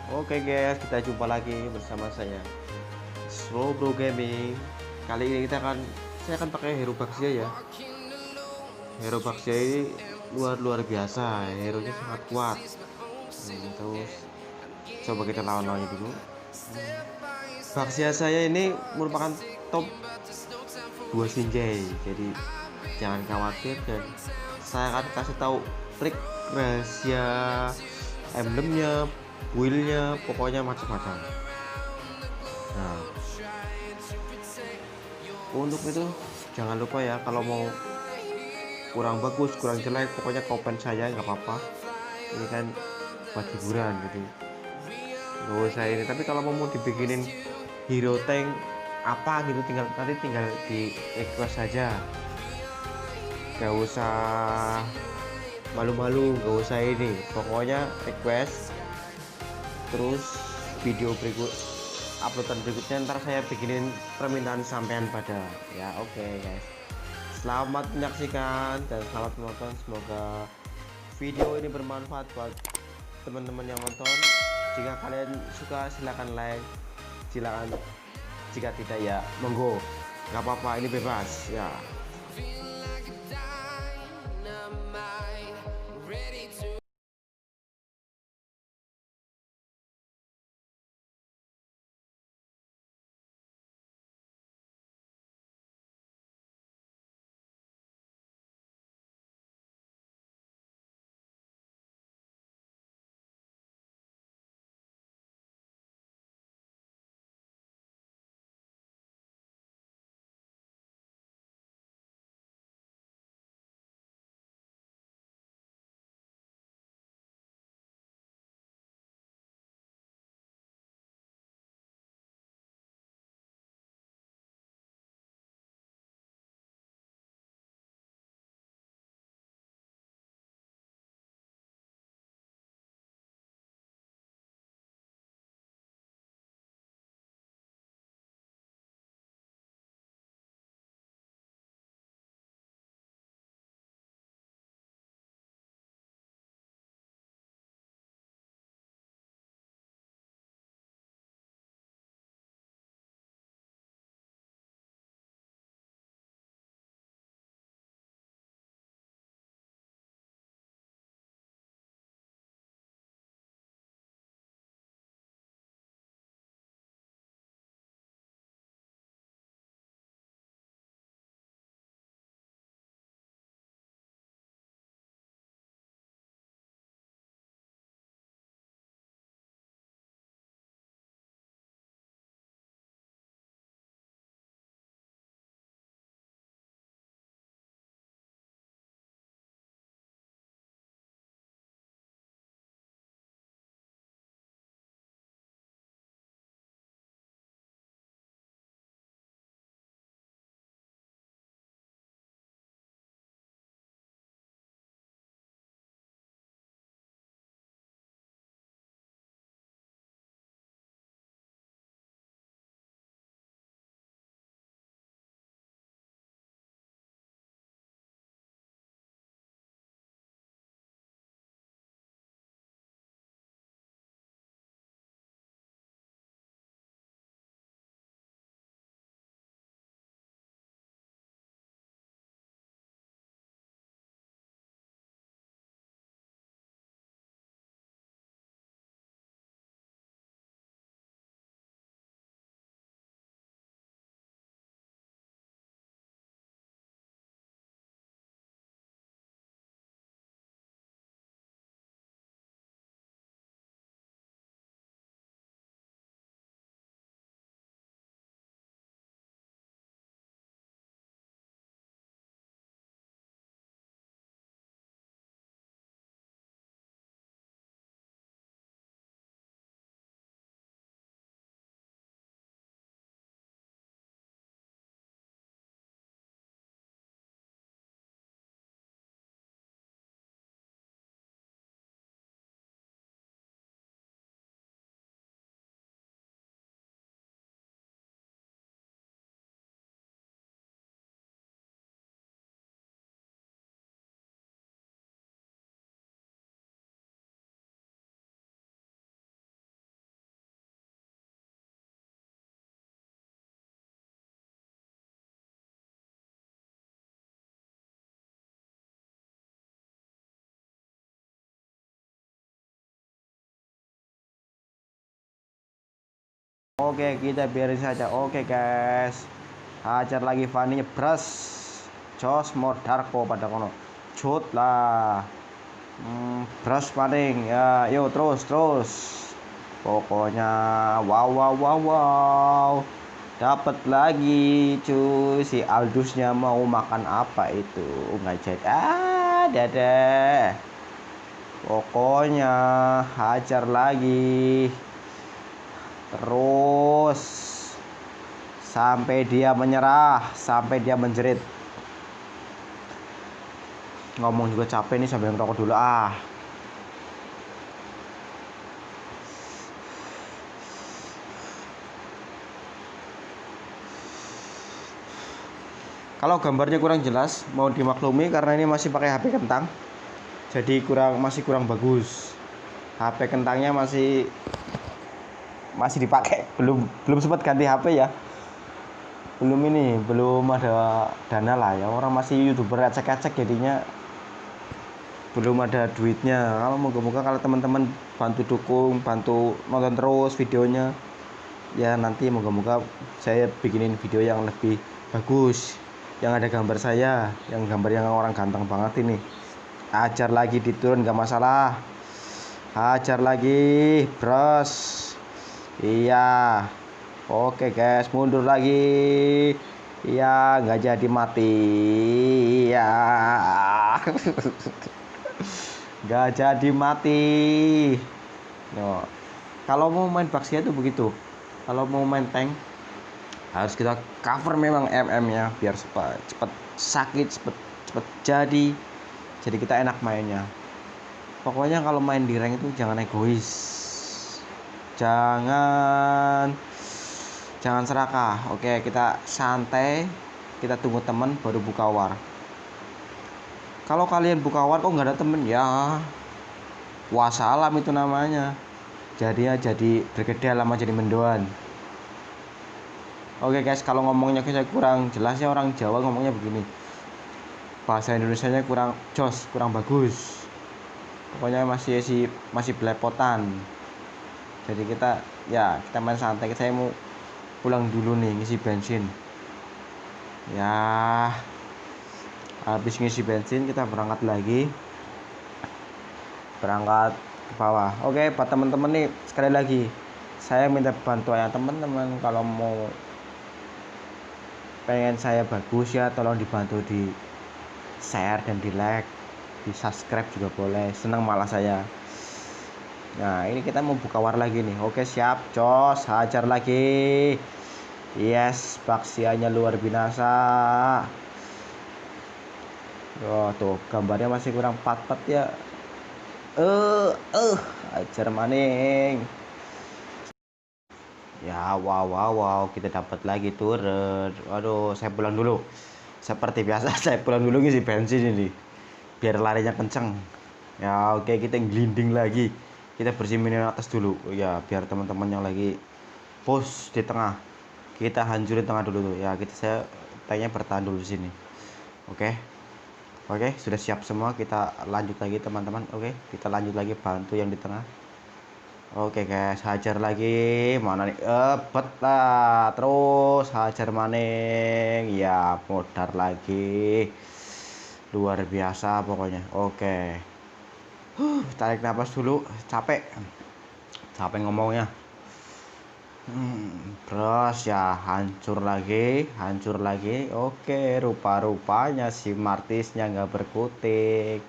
Oke guys, kita jumpa lagi bersama saya Slow Bro Gaming. Kali ini saya akan pakai Hero Baxia ya. Hero Baxia ini luar biasa, hero nya sangat kuat. Terus coba kita lawan-lawannya dulu. Baxia saya ini merupakan top 2 Sinjai, jadi jangan khawatir dan saya akan kasih tahu trik rahasia emblemnya, buildnya, pokoknya macam-macam. Nah, untuk itu jangan lupa ya, kalau mau kurang bagus, kurang jelek, pokoknya komen saya nggak apa-apa. Ini kan buat hiburan, jadi nggak usah ini. Tapi kalau mau dibikinin hero tank apa gitu, tinggal di request saja. Nggak usah malu-malu, nggak usah ini. Pokoknya request, terus video uploadan berikutnya ntar saya bikinin permintaan sampean pada ya. Oke guys, selamat menyaksikan dan selamat menonton. Semoga video ini bermanfaat buat teman-teman yang nonton. Jika kalian suka silahkan like, silakan jika tidak ya monggo, nggak apa-apa, ini bebas ya. Oke, kita biarin saja. Oke guys, hajar lagi Fanny bras jos Darko pada kono cut lah. Bras paling ya, yuk terus pokoknya wow dapat lagi cuy. Si Aldusnya mau makan apa itu nggak jadi, dadah. Pokoknya hajar lagi terus sampai dia menyerah, sampai dia menjerit. Ngomong juga capek nih, sambil ngerokok dulu. Kalau gambarnya kurang jelas, mau dimaklumi karena ini masih pakai HP kentang, jadi masih kurang bagus. HP kentangnya masih dipakai, belum sempat ganti HP ya. Belum ada dana lah ya, orang masih YouTuber acak-acak, jadinya belum ada duitnya. Kalau moga-moga kalau teman-teman bantu dukung, bantu nonton terus videonya ya, nanti moga-moga saya bikinin video yang lebih bagus, yang ada gambar saya, yang gambar yang orang ganteng banget ini. Ajar lagi diturun gak masalah, hajar lagi bros. Iya, oke guys, mundur lagi. Iya, nggak jadi mati ya. Nggak jadi mati. No. Kalau mau main Baxia itu begitu, kalau mau main tank harus kita cover memang MM nya, biar cepat sakit, cepat jadi kita enak mainnya. Pokoknya kalau main di rank itu jangan egois, jangan serakah. Oke, kita santai, kita tunggu teman baru buka war. Kalau kalian buka war kok nggak ada temen ya, wassalam itu namanya. Jadi bergede lama jadi mendoan. Oke guys, kalau ngomongnya saya kurang jelasnya, orang Jawa ngomongnya begini, bahasa Indonesianya kurang jos, kurang bagus. Pokoknya masih belepotan. Jadi kita main santai. Saya mau pulang dulu nih, ngisi bensin ya. Habis ngisi bensin kita berangkat ke bawah. Oke, buat teman-teman nih, sekali lagi saya minta bantuan teman-teman. Kalau mau pengen saya bagus ya, tolong dibantu di share dan di like, di subscribe juga boleh, senang malah saya. Nah, ini kita mau buka war lagi nih. Oke, siap cos, hajar lagi. Yes, Baxianya luar binasa. Oh, tuh gambarnya masih kurang 4 ya. Hajar maning. Ya, wow, kita dapat lagi turret. Waduh, saya pulang dulu. Seperti biasa saya pulang dulu ngisi bensin ini, biar larinya kenceng. Ya, oke, kita gelinding lagi. Kita bersihin minion atas dulu ya, biar teman-teman yang lagi push di tengah kita hancurin tengah dulu tuh ya. Saya tanknya bertahan dulu di sini. Oke, sudah siap semua, kita lanjut lagi teman-teman. Oke, kita lanjut lagi bantu yang di tengah. Oke guys, hajar lagi. Mana nih? Bet lah. Terus hajar maning. Ya, modar lagi. Luar biasa pokoknya. Oke. Tarik nafas dulu. Capek ngomongnya. Terus ya, hancur lagi. Oke, rupa-rupanya si Martisnya nggak berkutik.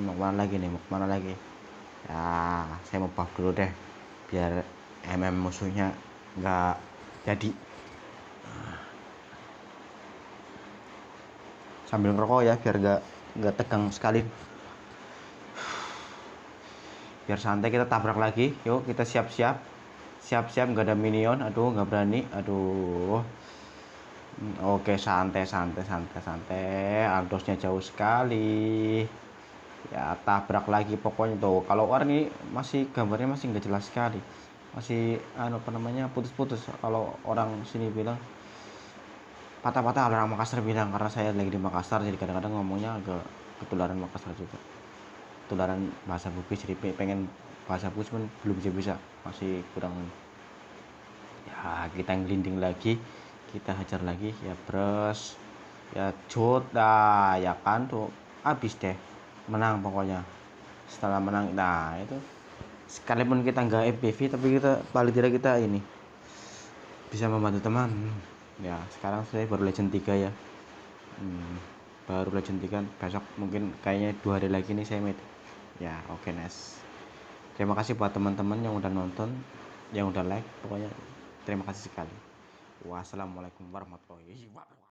Mau kemana lagi? Ya, saya mau buff dulu deh, biar MM musuhnya nggak jadi. Sambil ngerokok ya, biar nggak tegang sekali, biar santai. Kita tabrak lagi, yuk kita siap-siap, nggak ada minion. Aduh, nggak berani. Aduh. Oke, santai. Aldosnya jauh sekali ya, tabrak lagi pokoknya tuh. Kalau war ini gambarnya masih nggak jelas sekali, masih putus-putus. Kalau orang sini bilang patah-patah, orang Makassar bilang, karena saya lagi di Makassar, jadi kadang-kadang ngomongnya agak ketularan Makassar juga ketularan bahasa Bugis, jadi pengen bahasa Bugis pun belum bisa, masih kurang. Ya kita ngelinding lagi, kita hajar lagi ya bros, ya jod dah ya kan tuh, habis deh menang pokoknya. Setelah menang, nah itu sekalipun kita nggak FPV tapi kita paling tidak kita ini bisa membantu teman. Ya sekarang saya baru Legend 3 ya. Baru Legend 3, besok mungkin kayaknya 2 hari lagi nih saya meet. Ya oke, nice. Terima kasih buat teman-teman yang udah nonton, yang udah like, pokoknya terima kasih sekali. Wassalamualaikum warahmatullahi wabarakatuh.